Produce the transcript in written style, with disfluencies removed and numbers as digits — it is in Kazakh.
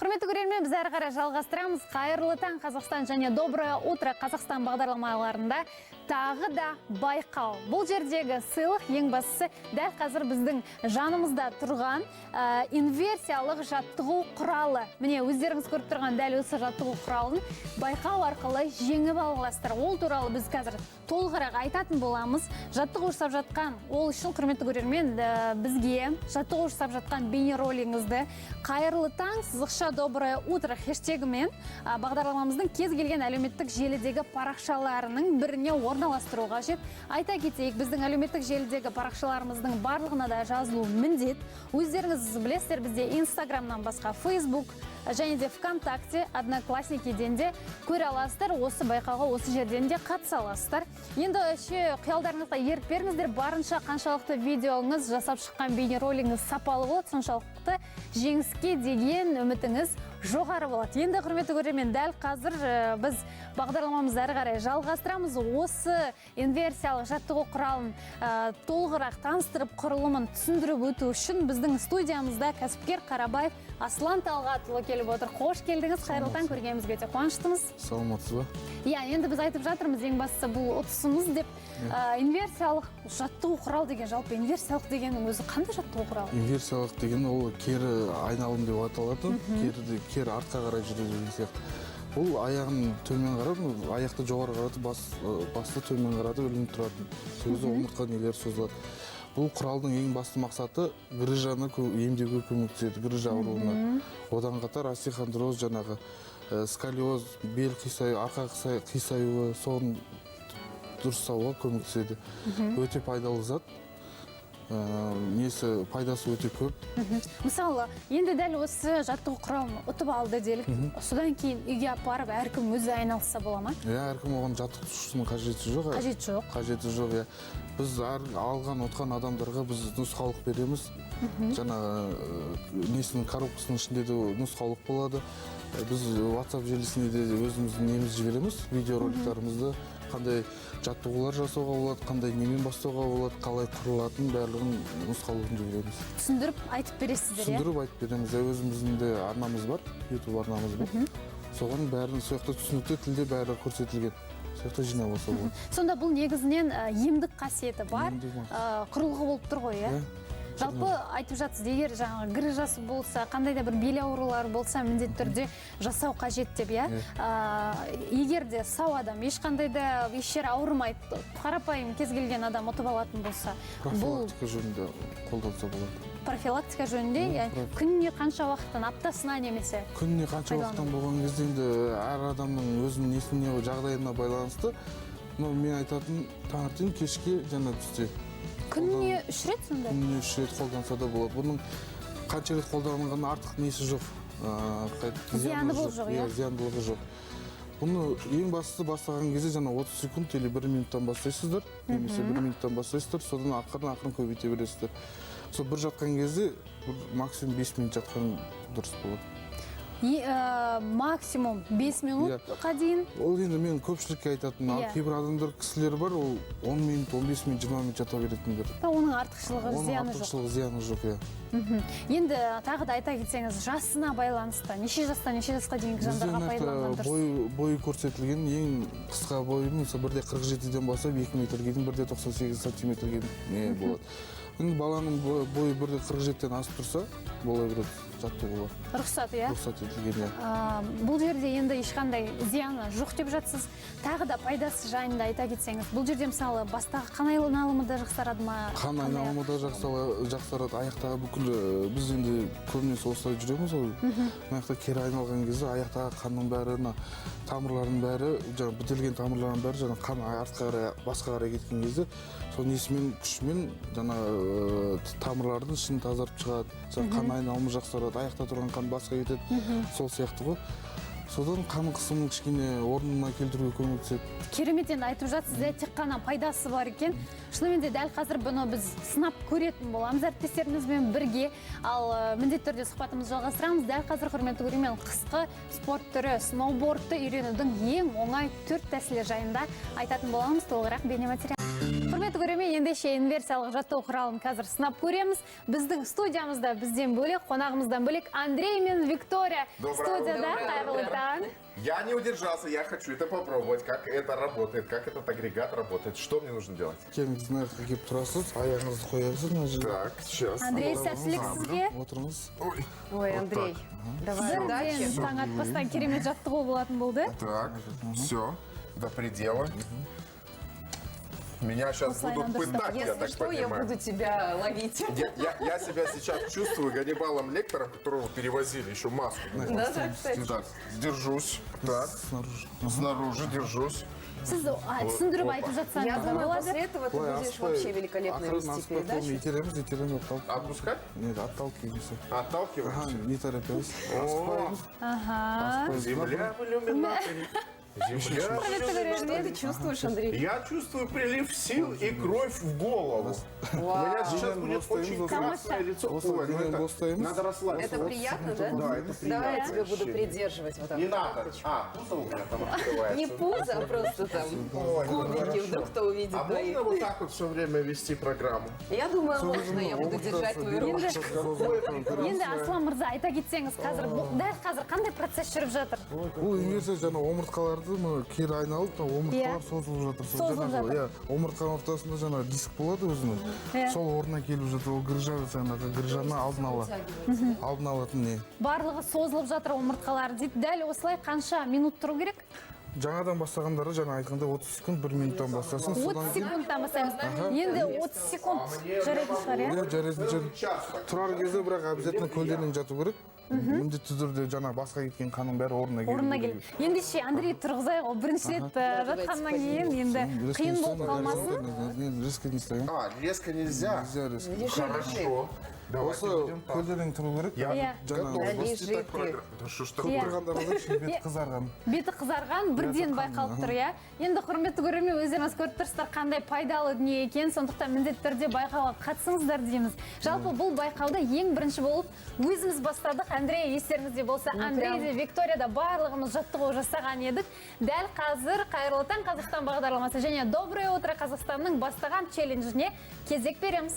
Құрметті көрермен, біз әрі қарай жалғастырамыз. Қайырлы таң Қазақстан және доброе утро Қазақстан бағдарламаларында тағы да байқау. Бұл жердегі сыйлық ең бастысы дәл қазір біздің жанымызда тұрған инверсиялық жаттығу құралы. Міне өздеріңіз көріп тұрған дәл осы жаттығу құралын байқау арқылы жеңіп алғыластыр. Ол туралы біз қазір толығырақ айтатын боламыз. Жаттығу жасап жатқан, ол үшін құрметті көрермен, бізге жаттығу жасап жатқан бейнеролигіңізді қайырлы таң сызықша доброе утро хэштегімен бағдарламамыздың кез келген әлеуметтік желідегі парақшаларының біріне орналастыру қажет. Айта кетейік, біздің әлеуметтік желідегі парақшаларымыздың барлығына да жазылу міндет. Өздеріңіз білесіздер, бізде Инстаграмнан басқа Facebook және де ВКонтакте, Одноклассникиден де көре аласыздар. Осы байқауға осы жерден де қатыса аласыздар. Енді қиялдарыңызға еріп беріңіздер, барынша қаншалықты видеоңыз жасап шыққан бейнеролигіңіз сапалы болады, соншалықты жеңіске деген үмітіңіз жоғары болады. Енді құрметті көрермен, дәл қазір біз бағдарламамызды әрі қарай жалғастырамыз. Осы инверсиялық жаттығу құралын толығырақ таныстырып, құрылымын түсіндіріп өту үшін біздің студиямызда кәсіпкер Қарабаев Аслан Талғатұлы келіп отыр. Қош келдіңіз, қайырлы таң, көргенімізге өте қуаныштымыз. Саламатсыз ба? Иә, енді біз айтып жатырмыз, ең бастысы бұл ұтысымыз деп. Инверсиялық жаттығу құрал деген, жалпы инверсиялық дегеннің өзі қандай жаттығу құралы? Инверсиялық деген ол кері айналым деп аталады. Кері артқа қарай жүреді деген сияқты. Бұл аяғын төмен қарап, аяқты жоғары қаратып, басты төмен қаратып ілініп тұрады. Сөзі омыртқа нелер созылады. Бұл құралдың ең басты мақсаты грыжаны емдеуге көмектеседі, грыжа ауруына. Одан қатар остеохондроз, жаңағы сколиоз, бел қисаюы, арқа қисаюы, соның дұрыстауға көмектеседі. Өте пайдалы зат. Несі пайдасы өте көп. Мысалы, енді дәл осы жаттығу құралын ұтып алды делік. Содан кейін үйге апарып әркім өзі айналса бола ма? Әркім оған жаттықтырушының қажеті жоқ. Қажеті жоқ. Біз алған отқан адамдарға біз нұсқалық береміз. Жаңа несінің коробкасының ішінде де нұсқалық болады. Біз WhatsApp желісінде де өзіміздің неміз жібереміз, видеороликтарымызды, қандай жаттығулар жасауға болады, қандай немен бастауға болады, қалай құрылатын барлығын нұсқаулығын жібереміз. Түсіндіріп айтып бересіздер, иә? Түсіндіріп айтып береміз. Өзіміздің де арнамыз бар, YouTube арнамыз бар. Соған бәрін сояқта түсінікті тілде бәрі көрсетілген. Сояқта жинап алса болады. Сонда бұл негізінен емдік қасиеті бар, құрылғы болып тұр ғой, иә? Жалпы айтып жатсыз, егер жаңағы грыжасы болса, қандай да бір бел аурулары болса, міндетті түрде жасау қажет деп, иә? Егер де сау адам ешқандай да еш жері ауырмайды, қарапайым кез келген адам ұтып алатын болса, профилактика жөнінде қолданса болады. Профилактика жөнінде, күніне қанша уақыттан, аптасына немесе? Күніне қанша уақыттан болған кезде енді әр адамның өзінің несіне жағдайына байланысты. Мен айтатын таңертең, кешке және түсте. Күніне 3 рет сонда? Күніне 3 рет қолданса да болады. Бұның қанша рет қолданылған артық несі жоқ. Зияндылығы жоқ, иә? Зияндылығы жоқ. Бұны ең бастысы бастаған кезде жаңа 30 секунд или 1 минуттан бастайсыздар, немесе 1 минуттан бастайсыздар, содан ақырын көбейте бересіздер. Сол бір жатқан кезде максимум 5 минут жатқан дұрыс болады. Максимум 5 минутқа дейін? Ол енді мен көпшілікке айтатын, кейбір адамдар кісілер бар, ол 10 минут, 15 минут, 20 минут жата беретіндер. Оның артықшылығы, зияны жоқ. Оның артықшылығы, зияны жоқ, иә. Енді тағы да айта кетсеңіз, жасына байланысты, неше жастан неше жасқа дейінгі жандарға пайдаланған дұрыс? Бойы көрсетілген, ең қысқа бойы, мысалы 1.47-ден бастап 2 метрге дейін 1.98 сантиметрге дейін болады. Баланың бойы 1.47-ден асып тұрса, бола береді. Жаттығуға. Рұқсат, иә? Рұқсат етілген, Бұл жерде енді ешқандай зияны жоқ деп жатсыз. Тағы да пайдасы жайында айта кетсеңіз. Бұл жерде мысалы бастағы қан айналымы да жақсарады ма? Қан айналымы да жақсарады. Аяқтағы бүкіл біз енді көбінесе осылай жүреміз ғой. Аяқта кері айналған кезде аяқтағы қанның бәрі, тамырлардың бәрі, бітелген тамырлардың бәрі, қан артқа қарай, басқа қарай кеткен кезде, сол несімен, күшімен тамырлардың ішін тазарып шығады. Қан айналымы жақсарады. Аяқта тұрған қан басқа кетеді, сол сияқты ғой. Содан қан қысымын кішкене орнына келтіруге көмектеседі. Керемет, енді айтып жатсыз, тек қана пайдасы бар екен. Шынымен де дәл қазір бұны біз сынап көретін боламыз әріптестерімізбен бірге. Ал міндетті түрде сұхбатымызды жалғастырамыз. Дәл қазір құрметті көрермен, қысқы спорт түрі сноубордты үйренудің ең оңай 4 тәсілі жайында айтатын боламыз. Толығырақ бейнематериал. Құрметті көрермен, ендеше инверсиялық жаттығу құралын қазір сынап көреміз. Біздің студиямызда бізден бөлек, қонағымыздан бөлек Андрей мен Виктория студияда. Қайырлы таң. Я не удержался, я хочу это попробовать, как это работает, как этот агрегат работает. Что мне нужно делать? Келіңіз нарыққа келіп тұрасыз, аяғыңызды қоясыз мына жерге. Так, сейчас. Андрей, сәттілік сізге. Отырыңыз. Ой, Ой, Андрей, давай Бірден удачи. таң атпастан керемет жаттығу болатын болды. так, все, до предела. Меня сейчас Слайм, будут пытать, я Если так что, я понимаю. буду тебя ловить. Я себя сейчас чувствую Ганнибалом Лектором, которого перевозили еще маску. Да, кстати. Так, держусь. Так, Снаружи. снаружи держусь. Сіз түсіндіріп айтып Я жатсаңыз да думаю, болады. после этого ты будешь вообще великолепно вести передачу. Итереміз, отталкиваемся. Отпускать? Нет, отталкиваемся. Отталкиваемся. Ага, не торопясь. О, Ага. земля в иллюминаторе. Земля в иллюминаторе. Что ты чувствуешь, Андрей? Я чувствую прилив сил и кровь в голову. У меня сейчас будет очень красное лицо. Ой, ну это надо расслабиться. Это приятно, да? Да, это приятно. Давай я тебя буду вообще. придерживать вот так. Не надо. А, пузо у меня там открывается. Не пузо, а просто там Ой, ну кубики, хорошо. вдруг кто увидит А твои. можно вот так вот все время вести программу? Я думаю, можно, я буду держать твою руку. Енді Аслан мырза, айта кетсеңіз, дәл қазір қандай процесс жүріп жатыр? Бұл инверсия жаңа омыртқаларды кері айналып, омыртқалар созылып жатыр. Созылып жатыр. Иә, омыртқаның ортасында жаңа диск болады өзінің. Сол орнына келіп жатыр. Ол грыжа жаңағы грыжаны алдын алатын не. Барлығы созылып жатыр омыртқалар дейді. Дәл осылай қанша минут тұру керек? Жаңадан бастағандары жаңа айтқанда 30 секунд 1 минуттан бастасын. 30 секундтан бастаймыз. Енді 30 секунд жарайтын шығар, иә? Иә, жарайды. Тұрар кезде бірақ обязательно көлденең жату керек. Міндетті түрде жаңа басқа кеткен қанның бәрі орнына Орнына келу кел. Ендеше Андрей тұрғызайық, ол бірінші рет жатқаннан кейін енді қиын болып қалмасын. Резко не стоим. А, резко нельзя. Нельзя резко. Хорошо. Давайте Осы будем так. көлденең тұру керек. Иә. Жаңа Лежи ты. Да что ж Иә. такое? тұрғандарда беті қызарған. Беті қызарған, бірден байқалып тұр, иә? Енді құрметті көрермен, өздеріңіз көріп тұрсыздар қандай пайдалы дүние екен, сондықтан міндетті түрде байқауға қатысыңыздар дейміз. Жалпы бұл байқауда ең бірінші болып өзіміз бастадық. Андрей, естеріңізде болса, Андрей де Виктория да барлығымыз жаттығу жасаған едік. Дәл қазір Қайырлы таң Қазақстан бағдарламасы және Доброе утро Қазақстанның бастаған челленджіне кезек береміз.